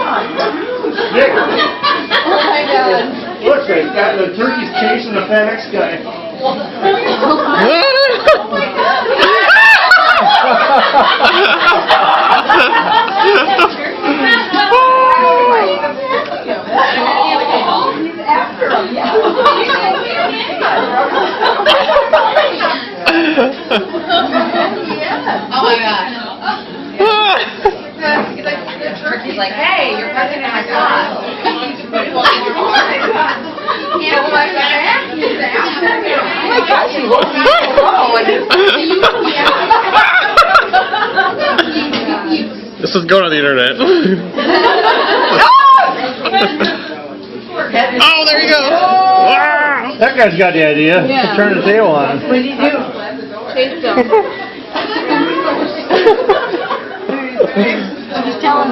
Nick, Oh my God. look, they got the turkey's chasing the FedEx guy. Oh my God. He's after him, yeah. Oh my gosh. He's like, hey, you're fucking in my car. Oh my gosh, you look This is going on the internet. Oh, there you go. That guy's got the idea. Yeah. Turn the tail on. What did you do? Chase them. Just tell him.